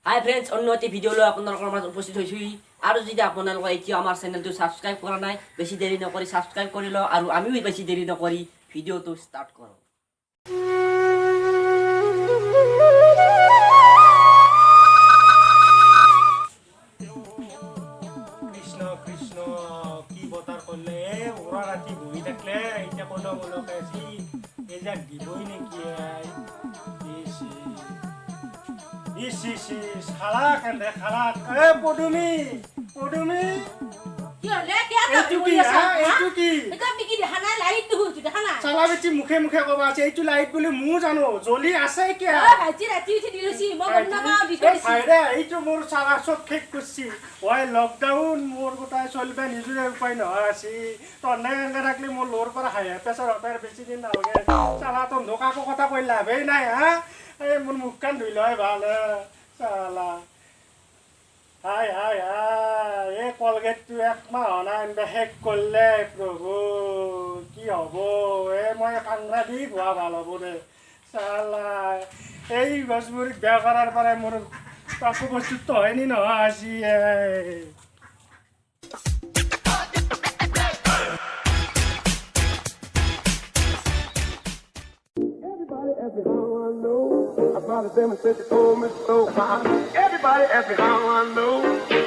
হাই friends, অন্য এটি video' লৈ আপোনালোকৰ মাজত উপস্থিত হৈছোঁ। আৰু যদি আপোনালোকে এতিয়া আমাৰ চেনেলটো ছাবস্ক্ৰাইব কৰা নাই, বেছি দেৰি নকৰি ছাবস্ক্ৰাইব কৰি লওক আৰু আমিও বেছি দেৰি নকৰি ভিডিঅ'টো ষ্টাৰ্ট কৰোঁ। কৃষ্ণ কৃষ্ণ কি বতাৰ কৰিলে উৰা ৰাতি বহি থাকিলে এতিয়া ক'লো মনকে আজি এইজাক দিবই নেকি ইচ ইচ ইচ খালাক এনে খালাক পদুমী পদুমী চালা বেছি মুখে মুখে কবা আছে এইটো লাইট বুলি মোৰ জানো জ্বলি আছে কিয় এইটো মোৰ চালা চব শেষ কৰিছি হয় লকডাউন মোৰ গোটাই চলিবা নিজৰে উপায় নহয় আছে তনে এনে থাকলে মোৰ লোৰ পৰা হাই প্ৰেছাৰ হতাৰ বেছি দিন নালাগে চালা তো নকাকো কথা কৈ লাভেই নাই হা এই মোৰ মুখখন ধুই লয় ভাল চালা হাই হাই হাই এই কলগেটটো একমাহ নাই শেষ কৰিলে প্ৰভু কি হ'ব মই কান্দা দি খোৱা ভাল হ'ব দে চালা এই গছবোৰীক বেয়া কৰাৰ পৰাই মোৰ কাকো বস্তুটো হয়নি নহয় আজি Everybody asked me how I know. I smiled at them and said she told me so. Everybody asked me how I know.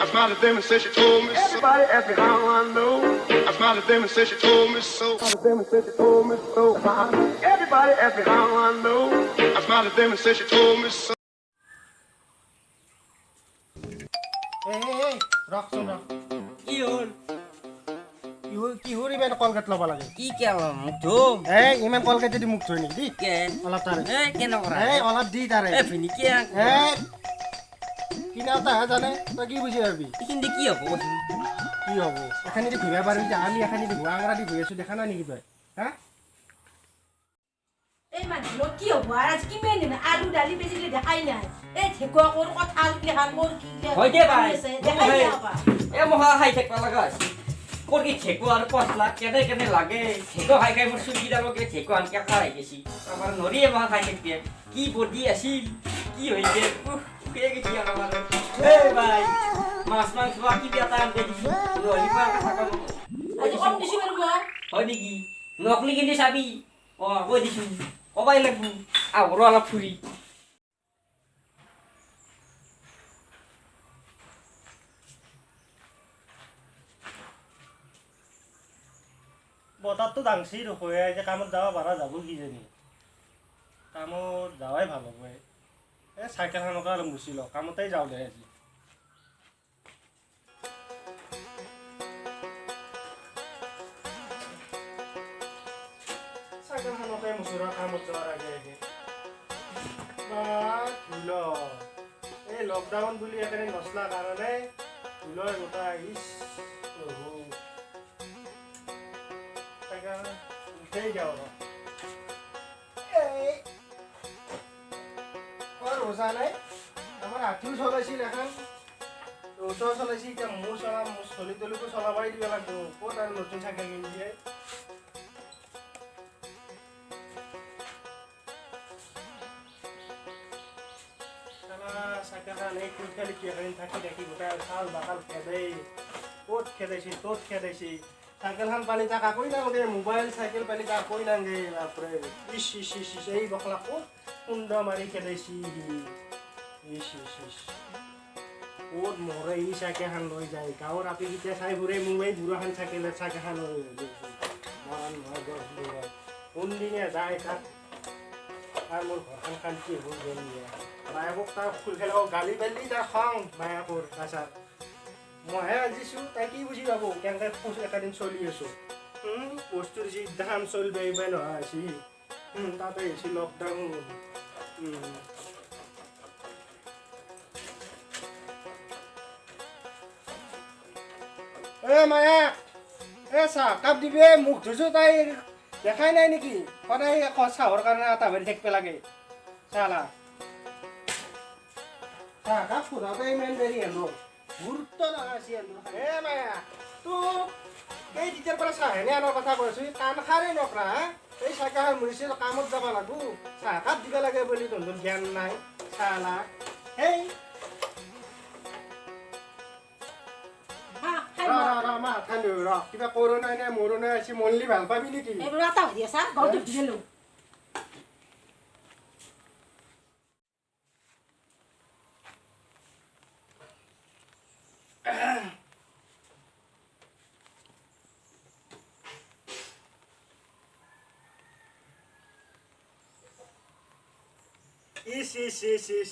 I smiled at them and said she told me so. Everybody asked me how I know. I smiled at them and said she told me so. Everybody asked me how I know. I smiled at them and said she told me so. Hey, ৰখচোন ৰখ কি হ'ল কিহৰ ইমান Colgate ল'ব লাগে কি কে মুখটো ইমান Colgate যদি মুখ ধুই নেকি কে অলপ তাৰে কেনেকুৱা অলপ দি তাৰে ফিনিকে কিনাওতাহে জানে তই কি বুজি পাবি এইখিনি কি হ'ব কচোন কি হ'ব এখানি দি ঘূৰিব পাৰিবি যে আমি এখানি দি ঘূৰা আঙৰা দি ঘূৰি আছোঁ দেখা নাই নেকি তই হা এই মানুহ কি হ'ব আজ কি মেনে আলু ডালি বেছিলে দেখাই নাই এই ঠেকুৱা কোৰ কথা লিখান মোৰ কি হয় দে ভাই দেখাই নাপা এ মহা হাই ঠেকবা লগা আছে কোৰ কি ঠেকো আৰু পছলা কেনে কেনে লাগে ঠেকো খাই খাই মোৰ চুলি দালকে ঠেকো আনকে খাই গেছি আমাৰ নৰিয়ে মহা খাই থাকিয়ে কি বডি আছিল কি হইছে পেয়ে গেছি আমাৰ এ ভাই মাছ মাংস কি দিয়া টাইম দে দিছি ললিপা কথা কম আজি কম দিছি বাৰু মই হয় নেকি নকলি কিনে চাবি কৈ দিছো কবাই লাগব আৰু অলপ ফুৰি বতাৰটো দাংচি ৰখোৱে যে কামত যাব পাৰা যাব কিজানি কামত যাৱাই ভাল হ'ব চাইকেলখনকে অলপ মুচি লওঁ কামতেই যাওঁ দে আজি চাইকেলখনকে মুচুৰা কামত যোৱাৰ আগে আগে ধুল এই লকডাউন বুলি একেদিন নচলা কাৰণে ধুলৰ গোটা ইচ প্ৰভু উঠেই যাওঁ ৰোজা নাই আমাৰ হাতীও চলাইছিল এখন ৰোজাও চলাইছিল এতিয়া মোৰ চলাম মোৰ চলি তলিকো চলাবই দিব লাগিব ক'ত আৰু নতুন চাইকেল কিনি দিয়ে চাইকেলখন এই কুলখালি কেইদিন থাকি থাকি গোটাই চাল বাকাল খেদাই ক'ত খেদাইছে ত'ত খেদাইছে চাইকেলখন পালি তাক আকোই নালাগে মোবাইল চাইকেল পালি তাক আকোই নালাগে বাপৰে ইচ ইচ ইচ ইচ এই বখলা ক'ত খুন্দ মাৰি খেদাইছি ইচ ইচ ইচ ক'ত মৰে ই চাইকেলখন লৈ যায় গাঁৱৰ আপিকেইটা চাই ফুৰে মোৰ এই বুঢ়াখন চাইকেলখন লৈ মৰাণ নহয় গছ নহয় কোনদিনে যায় তাক আৰু মোৰ ঘৰখন শান্তি হ'ল গ'ল মায়াকক তাক ফুল খেলাব গালি পালি তাৰ খং মায়াকৰ তাৰপিছত মইহে আজিছোঁ তাই কি বুজি পাব কেনেকৈ একেদিন চলি আছোঁ বস্তুৰ যি দাম চলিব এইবাৰ নহয় আছে তাতে আহিছে লকডাউন মায়া চাহ কাপ দিবি মুখ ধুইছোঁ তাই দেখাই নাই নেকি সদায় চাহৰ কাৰণে এটা ভৰি থাকিব লাগে চালা চাহ কাপ সোধাওঁতে ইমান দেৰি হেনো গুৰুত্ব নাগাইছি মায়া তোক এই তেতিয়াৰ পৰা চাহেনে আনৰ কথা কৈছোঁ কাণ খাৰে নকৰা এই চাইকেলখন মৰিছে কামত যাব লাগব চাহ কাপ দিব লাগে বুলি তহঁতৰ জ্ঞান নাই চালা এই মা হাতখন দিওঁ ৰ কিবা কৰোণাই নে মৰোণাই আছে মৰলি ভাল পাবি নেকি এইবোৰ এটা হৈ আছা ঘৰটো দিলো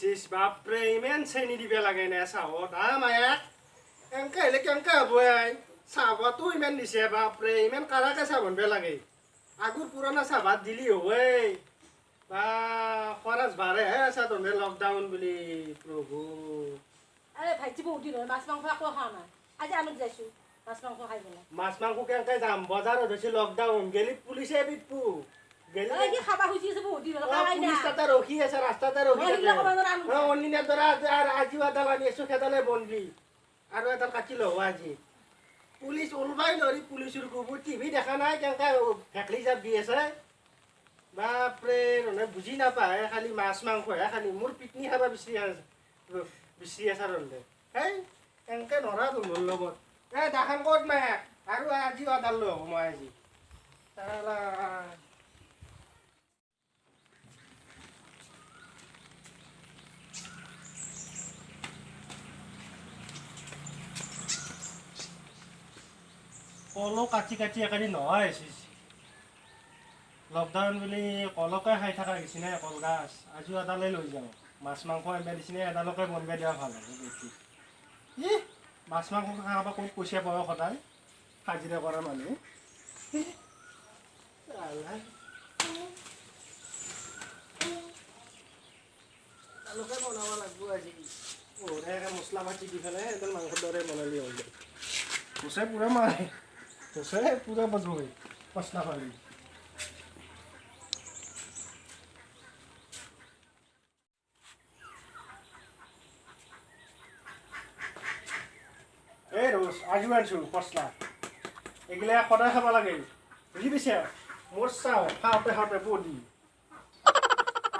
ইস বাপৰে ইমান চেনি দিব লাগে নে চাহত হা মায়াক কেনেকৈ আহিলে কেনেকৈ হ'ব চাহপাতো ইমান দিছে বাপৰে ইমান কাৰাকে চাহ বনব লাগে আগৰ পুৰণা চাহপাত দিলি হয় বা খৰচ বাঢ়েহে আছা তহঁতে লকডাউন বুলি প্ৰভু আৰে ভাইটি বহুত দিন হ'ল মাছ মাংস একো খোৱা নাই আজি আলুত যাইছোঁ মাছ মাংস খাই পেলাই মাছ মাংস কেনেকৈ যাম বজাৰত হৈছে লকডাউন গেলি পুলিচে পিটবো গেলি কি খাবা খুজি আছে বহুত দিন হ'ল খাই পুলিচ তাতে ৰখি আছে ৰাস্তাতে ৰখি আছে অন্যদিনা ধৰা আজিও এডাল আনি আছো সেইডালে বনলি আৰু এডাল কাটি লওঁ আজি পুলিচ ওলবাই নৰি পুলিচৰ কুকুৰ টিভি দেখা নাই কেনেকৈ ভেকলি জাপ দি আছে বাপৰে মানে বুজি নাপায় খালি মাছ মাংসহে খালি মোৰ পিকনি খাব বিচাৰি আছে ৰন্ধে হেই কেনেকৈ নৰাটো মোৰ লগত দেখান ক'ত মায়াক আৰু আজিও এডাল লৈ আহোঁ মই আজি কলো কাটি কাটি একেদিন নহয় হৈছে লকডাউন বুলি কলকে খাই থকা গৈছে নে কলগাছ আজিও এডালে লৈ যাওঁ মাছ মাংস আনিব দিছিলে এডালকে বনাব দিয়া ভাল হ'ব বেছি মাছ মাংস খাব ক'ত পইচা পাব সদায় হাজিৰা কৰা মানুহ এডালকে বনাব লাগিব আজি বঢ়িয়াকৈ মছলা পাতি দি পেলাই এডাল মাংসৰ দৰে বনালি হ'ল পইচা পুৰা মাৰে পইচা পুৰা বদলাই মছলা পালি এই ৰোজ আজিও আনিছোঁ পচলা এইগিলা সদায় খাব লাগে বুজি পাইছে মোৰ চাওঁ খাওঁতে খাওঁতে বদি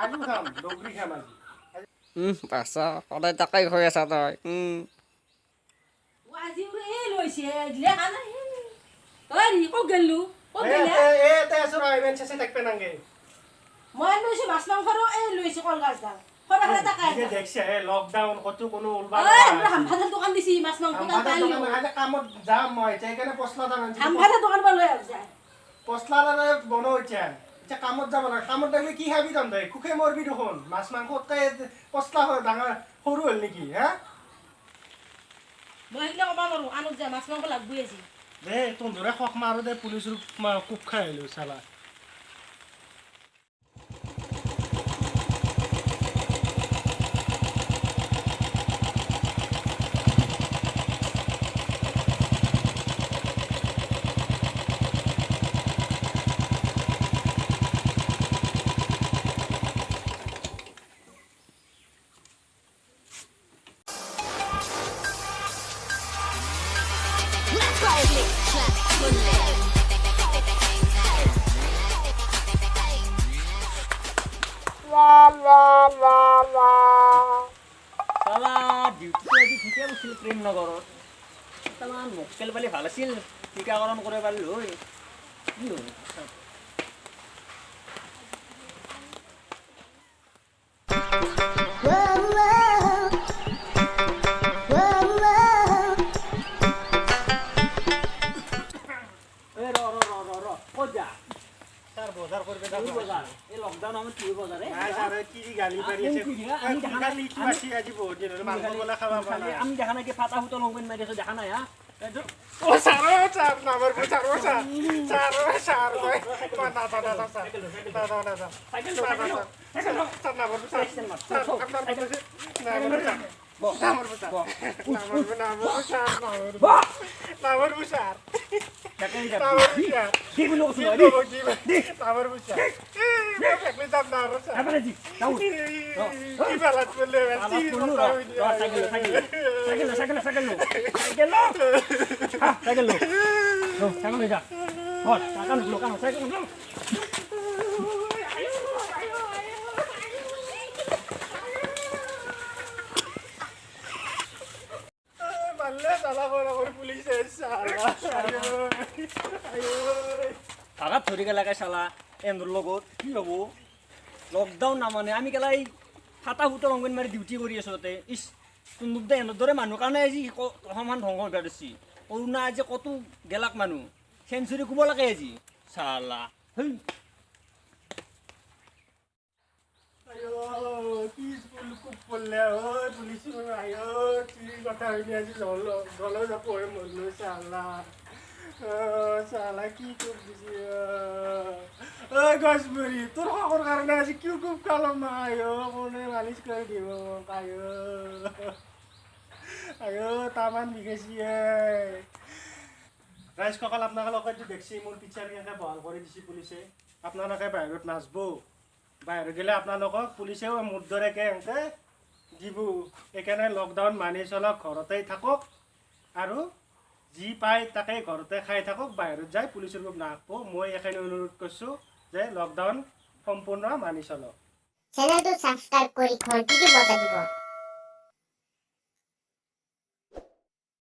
আজিও খাম ডগৰি খাম আজি পাছা সদায় তাকাই হৈ আছা তই আজি এই লৈছে দিলে খানা ঐ ক'ত গেলো ক'ত গেলে মই লৈছোঁ মাছ মাংসৰো এই লৈছোঁ কলগাছডাল সদায় সদায় তাকাই দেখছে লকডাউন কতো কোনো ওলবা হামভাতৰ দোকান দিছি মাছ মাংস কামত যাম মই সেইকাৰণে পচলা হামভাতৰ দোকান পৰা লৈ আহিছে পচলা বনো এতিয়া কামত যাব লাগে কামত লাগিলে কি খাবি তহঁতে সুখে মৰবি দেখোন মাছ মাংসতকৈ পচলা ডাঙৰ সৰু হ'ল নেকি হা মই সেইবিলাক ক'ব নোৱাৰোঁ আনক যায় মাছ মাংস লাগবই আজি দে তহঁতৰে শখ মাৰো দে পুলিচৰ কোব খাই আহিলোঁ চালা চালা ডিউটিটো আজি ঠিকে গৈছিল প্ৰেম নগৰত তাৰমান মক্কেল পালি ভাল আছিল টীকাকৰণ কৰিব পাৰিলোঁ হয় কি হ'ল ক'ত যা বজাৰ কৰিব এই লকডাউন আমাৰ কি বজাৰ গালি পাৰি আছে আজি বহুত দিন মাংস বলা খাবা আমি দেখা নাই কি ফাটা ফুটা লংপেন মাৰি আছো দেখা নাই হা পুলিচে ধৰি গেলাকে চালা এন্দৰ লগত কি হ'ব লকডাউন নামানে আমি গেলা এই ফাটা ফুটা অংগনবাড়ী ডিউটি কৰি আছোঁ তাতে ইছ তোক দে এন্দৰ দৰে মানুহ কাৰণে আজি সমান ধ্বংস হৈ পাৰছি কৰোণা আজি কতো গেলাক মানুহ চেঞ্চুৰী কোব লাগে আজি চালা হেই আইও কি স্কুল খুব পড়লে ও পুলিশ আইও কি কথা হইনি আজি জল যাব মরলো শালা শালা কি খুব দিছি ও গছবুরি তোর খবর কারণে আজি কি খুব কালম না আইও কোনে মালিশ করে দিব আইও আইও তামান বিগেছি রাইজ ককাল আপনাদের দেখছি মোর পিছার কেনে বহাল করে দিছি পুলিশে আপনাদের বাহিৰত নাচবো বাহিৰত গেলে আপোনালোকক পুলিচেও মোৰ দৰেকে এনেকৈ দিব সেইকাৰণে লকডাউন মানি চলক ঘৰতেই থাকক আৰু যি পায় তাকে ঘৰতে খাই থাকক বাহিৰত যায় পুলিচৰ গ্ৰুপ নাখাব মই এইখিনি অনুৰোধ কৰিছোঁ যে লকডাউন সম্পূৰ্ণ মানি চলক চেনেলটো সাবস্ক্ৰাইব কৰি ঘণ্টিটো বজাই দিব